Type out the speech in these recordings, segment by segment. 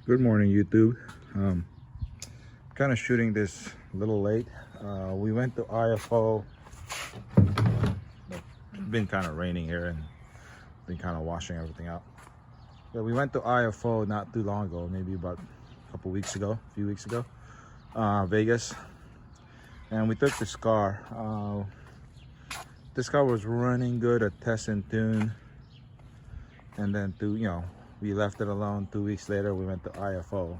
Good morning, YouTube. Kind of shooting this a little late. We went to IFO. It's been kind of raining here and been kind of washing everything out. Yeah, we went to IFO not too long ago, maybe about a few weeks ago, Vegas, and we took this car. This car was running good at test and tune, and then we left it alone. 2 weeks later, we went to IFO.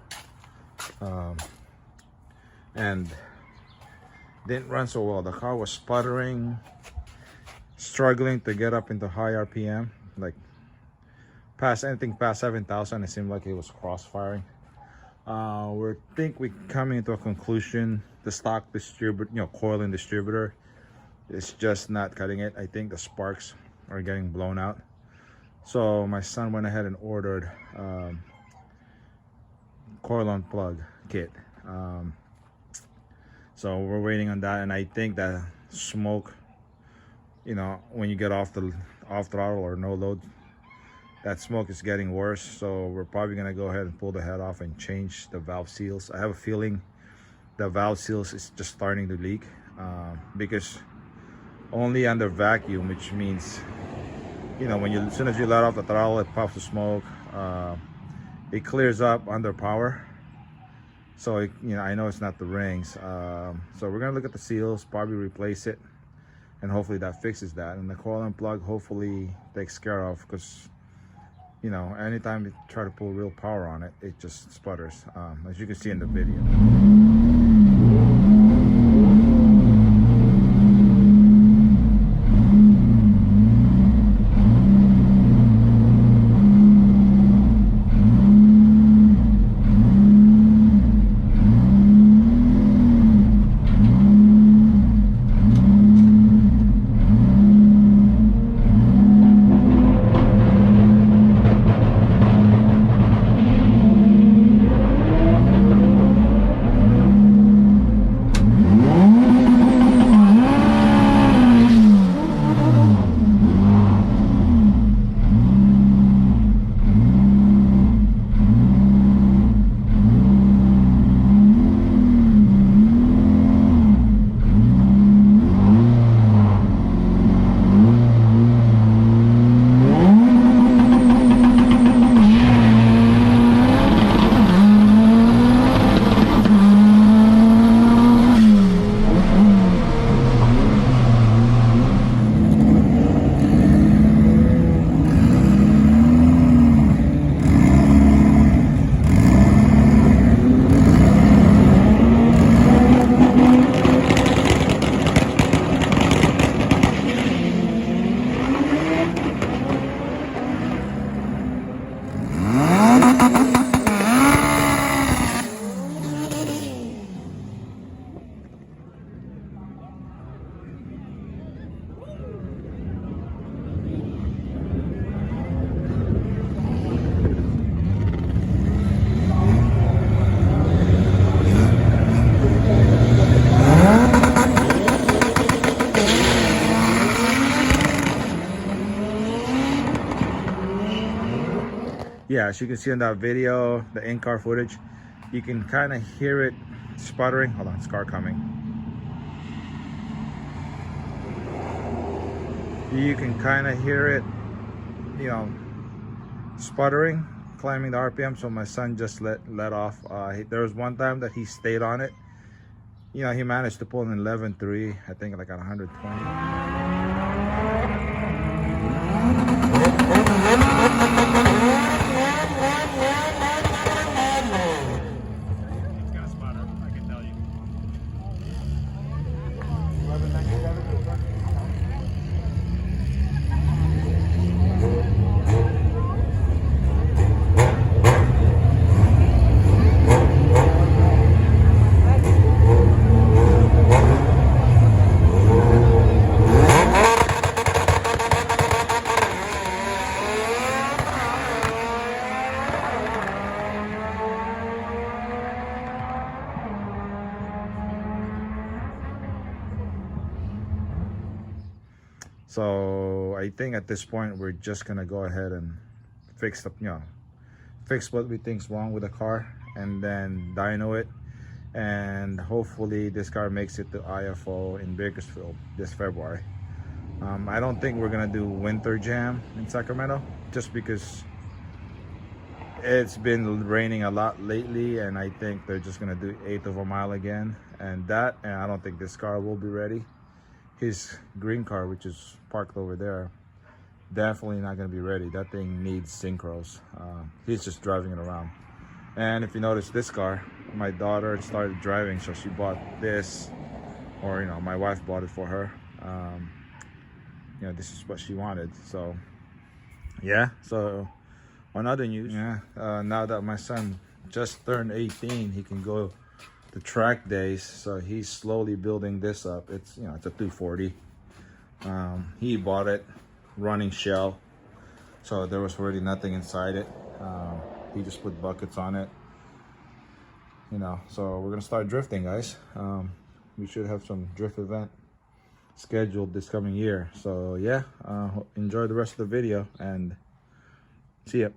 And didn't run so well. The car was sputtering, struggling to get up into high RPM, like anything past 7,000. It seemed like it was crossfiring. We think we're coming to a conclusion. The stock distributor, coiling distributor, is just not cutting it. I think the sparks are getting blown out. So my son went ahead and ordered coil on plug kit. So we're waiting on that, and I think that smoke, when you get off throttle or no load, that smoke is getting worse. So we're probably gonna go ahead and pull the head off and change the valve seals. I have a feeling the valve seals is just starting to leak, because only under vacuum, which means as soon as you let off the throttle, it puffs the smoke. It clears up under power. So I know it's not the rings. So we're gonna look at the seals, probably replace it, and hopefully that fixes that. And the coil and plug hopefully takes care of, because anytime you try to pull real power on it, it just sputters, as you can see in the video. Yeah, as you can see in that video, the in-car footage, you can kind of hear it sputtering. Hold on, it's car coming. You can kind of hear it, sputtering, climbing the RPM. So my son just let off. There was one time that he stayed on it. He managed to pull an 11.3, I think, like at 120. So I think at this point we're just gonna go ahead and fix fix what we think's wrong with the car, and then dyno it, and hopefully this car makes it to IFO in Bakersfield this February. I don't think we're gonna do winter jam in Sacramento, just because it's been raining a lot lately, and I think they're just gonna do 1/8 of a mile again, and I don't think this car will be ready. His green car, which is parked over there, definitely not gonna be ready. That thing needs synchros. He's just driving it around. And if you notice, this car, my daughter started driving, so she bought this, or you know, my wife bought it for her. You know, this is what she wanted. So yeah. So on other news, yeah, now that my son just turned 18, he can go to track days, so he's slowly building this up. It's, you know, it's a 240. He bought it running shell, so there was really nothing inside it. He just put buckets on it, you know. So we're gonna start drifting, guys. We should have some drift event scheduled this coming year. So yeah, enjoy the rest of the video and see ya.